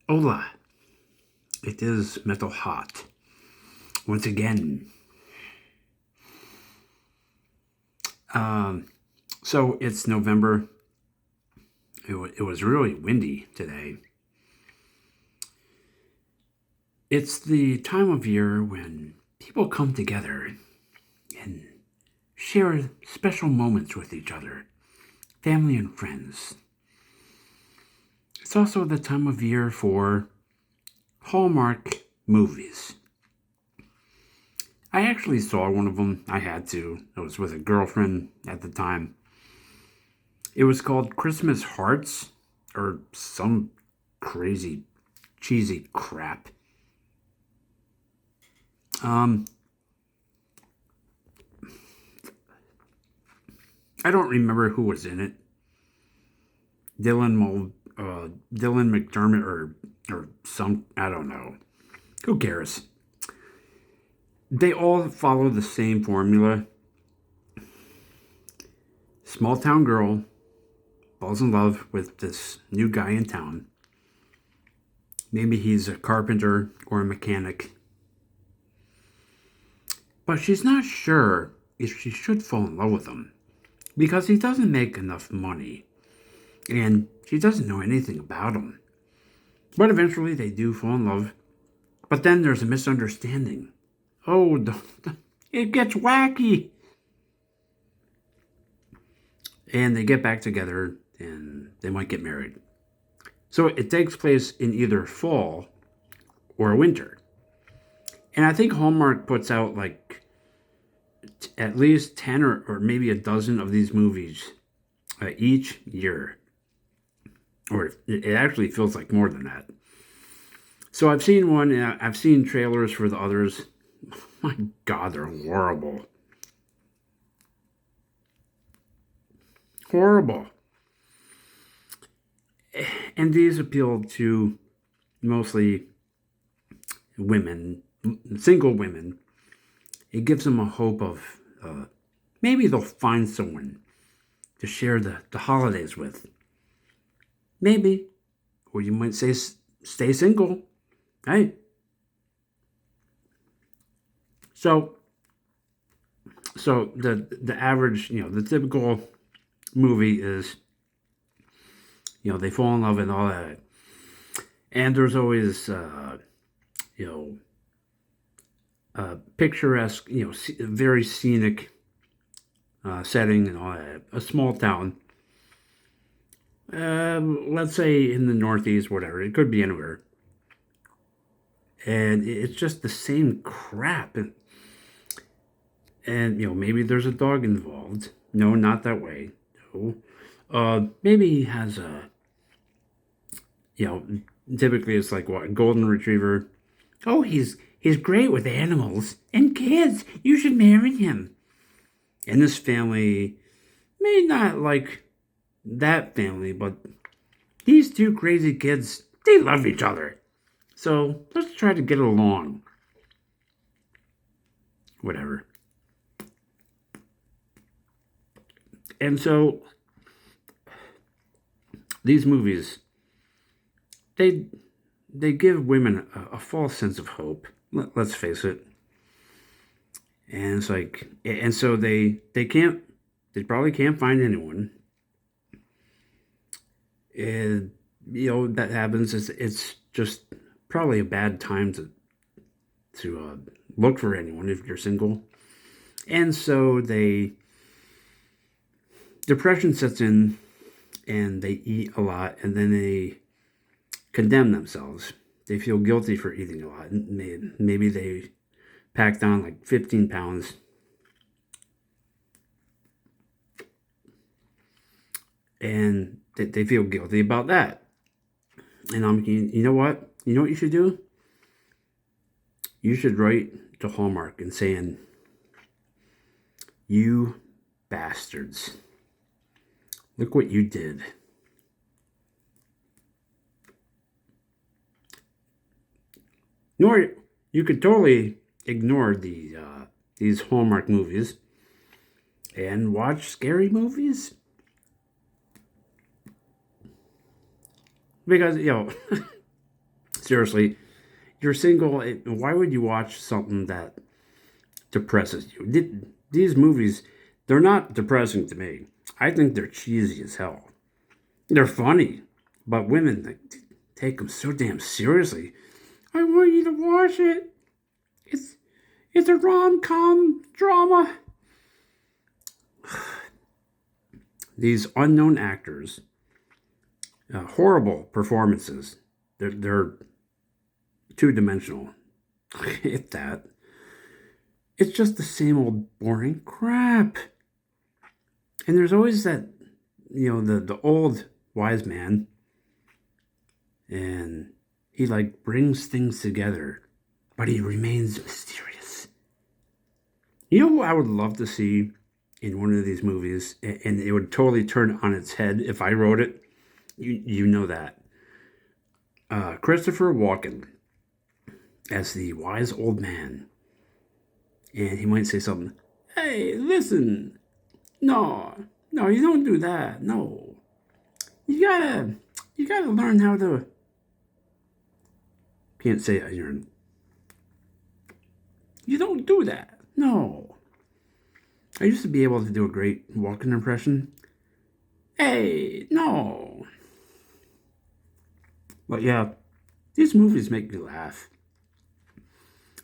Hola, it is Metal Hot. Once again. Um, so it's November. It was really windy today. It's the time of year when people come together and share special moments with each other, family and friends. It's also the time of year for Hallmark movies. I actually saw one of them. I had to. I was with a girlfriend at the time. It was called Christmas Hearts or some crazy cheesy crap. Um, I don't remember who was in it. Dylan McDermott or some, I don't know. Who cares? They all follow the same formula. Small town girl falls in love with this new guy in town. Maybe he's a carpenter or a mechanic. But she's not sure if she should fall in love with him because he doesn't make enough money and she doesn't know anything about him. But eventually they do fall in love. But then there's a misunderstanding. Oh, it gets wacky. And they get back together and they might get married. So it takes place in either fall or winter. And I think Hallmark puts out like at least 10 or maybe a dozen of these movies each year. Or it actually feels like more than that. So I've seen one, and I've seen trailers for the others. My God, they're horrible. Horrible. And these appeal to mostly women, single women. It gives them a hope of maybe they'll find someone to share the holidays with. Maybe. Or you might say stay single. Hey. So the average, the typical movie is, they fall in love and all that. And there's always, picturesque, very scenic setting and all that. A small town. Let's say in the Northeast, whatever. It could be anywhere. And it's just the same crap. And maybe there's a dog involved. No, not that way. No. Maybe he has a, you know, typically it's like what, a golden retriever. Oh, he's great with animals and kids. You should marry him. And this family may not like that family, but these two crazy kids, they love each other. So let's try to get along. Whatever. And so these movies, they they give women a false sense of hope. Let's face it. And it's like, and so they probably can't find anyone. And that happens. It's just probably a bad time to look for anyone if you're single. And so depression sets in, and they eat a lot, and then they condemn themselves. They feel guilty for eating a lot. Maybe they packed on like 15 pounds. And they feel guilty about that. And you know what? You know what you should do? You should write to Hallmark and saying, "You bastards. Look what you did." Nor you could totally ignore these Hallmark movies and watch scary movies because Seriously, you're single. Why would you watch something that depresses you? These movies, they're not depressing to me. I think they're cheesy as hell. They're funny, but women take them so damn seriously. I want you to watch it. It's it's a rom-com drama. These unknown actors, horrible performances. They're two-dimensional. If that. It's just the same old boring crap. And there's always that, the old wise man, and he like brings things together, but he remains mysterious. You know who I would love to see in one of these movies, and it would totally turn on its head if I wrote it? You know that. Christopher Walken as the wise old man. And he might say something, hey, listen, no, you don't do that, no. You gotta learn how to, can't say it, you don't do that, no. I used to be able to do a great Walken impression. Hey, no. But yeah, these movies make me laugh.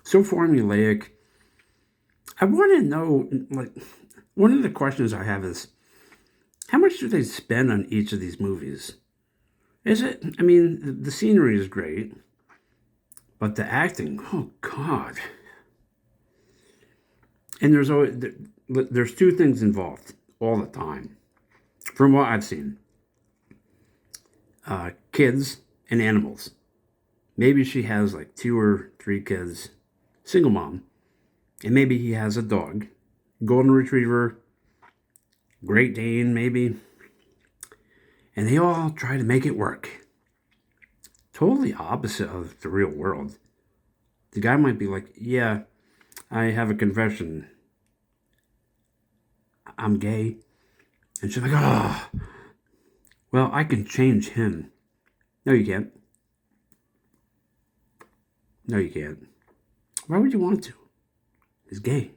So formulaic. I want to know, one of the questions I have is, how much do they spend on each of these movies? The scenery is great, but the acting, oh God. And there's two things involved all the time, from what I've seen. Kids and animals. Maybe she has like 2 or 3 kids, single mom. And maybe he has a dog, golden retriever, Great Dane, maybe. And they all try to make it work. Totally opposite of the real world. The guy might be like, yeah, I have a confession. I'm gay. And she's like, oh, well, I can change him. No, you can't. No, you can't. Why would you want to? He's gay.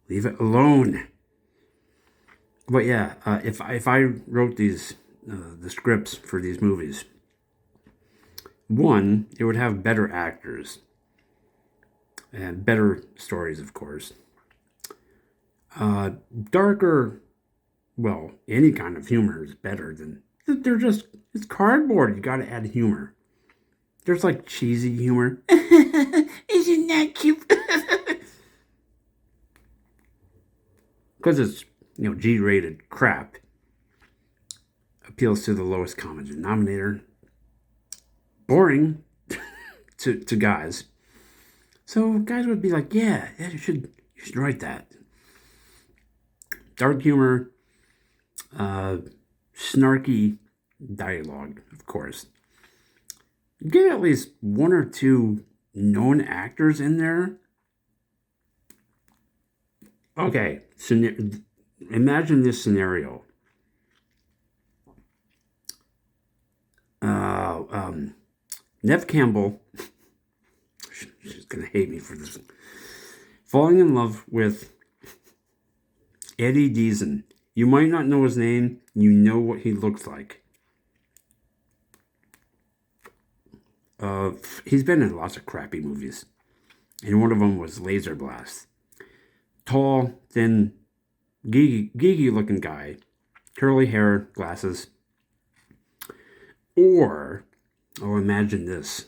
Leave it alone. But yeah, if I wrote these the scripts for these movies, one, it would have better actors and better stories, of course. Darker, well, any kind of humor is better than it's cardboard. You got to add humor. There's like cheesy humor. Isn't that cute? Because it's, G-rated crap. Appeals to the lowest common denominator. Boring to guys. So guys would be like, yeah, you should write that. Dark humor, snarky dialogue, of course. Get at least 1 or 2 known actors in there. Okay, imagine this scenario. Nev Campbell, she's going to hate me for this, falling in love with Eddie Deason. You might not know his name, you know what he looks like. He's been in lots of crappy movies, and one of them was Laser Blast. Tall, thin, geeky looking guy, curly hair, glasses. Or, imagine this.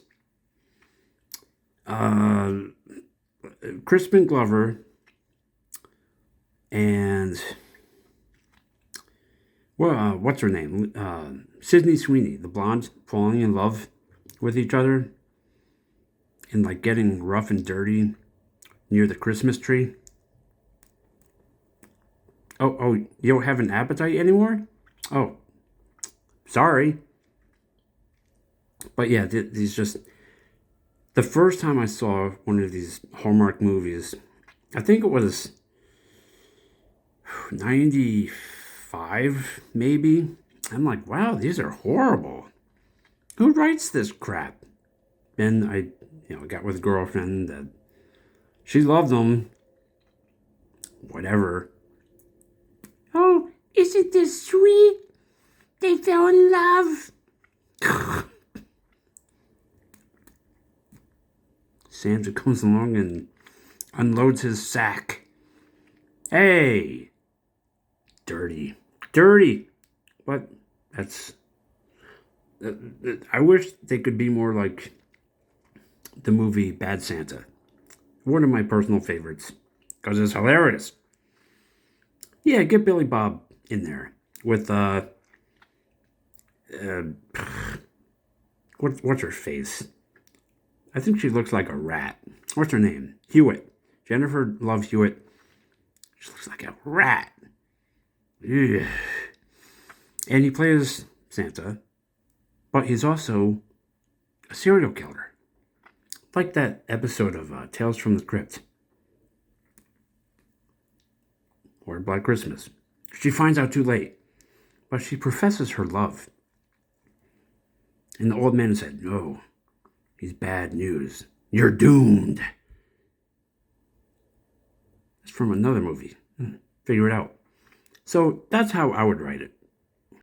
Crispin Glover and, what's her name? Sydney Sweeney, the blonde, falling in love with each other and like getting rough and dirty near the Christmas tree. Oh, you don't have an appetite anymore? Oh, sorry. But yeah, these just, the first time I saw one of these Hallmark movies, I think it was 95, maybe. I'm like, wow, these are horrible. Who writes this crap? Then I, got with a girlfriend that she loved them. Whatever. Oh, isn't this sweet? They fell in love. Santa comes along and unloads his sack. Hey! Dirty. Dirty! But that's... I wish they could be more like the movie Bad Santa. One of my personal favorites. Because it's hilarious. Yeah, get Billy Bob in there. With, what's her face? I think she looks like a rat. What's her name? Hewitt. Jennifer Love Hewitt. She looks like a rat. Ugh. And he plays Santa, but he's also a serial killer. Like that episode of Tales from the Crypt. Or Black Christmas. She finds out too late, but she professes her love. And the old man said, no, he's bad news. You're doomed. It's from another movie. Figure it out. So that's how I would write it.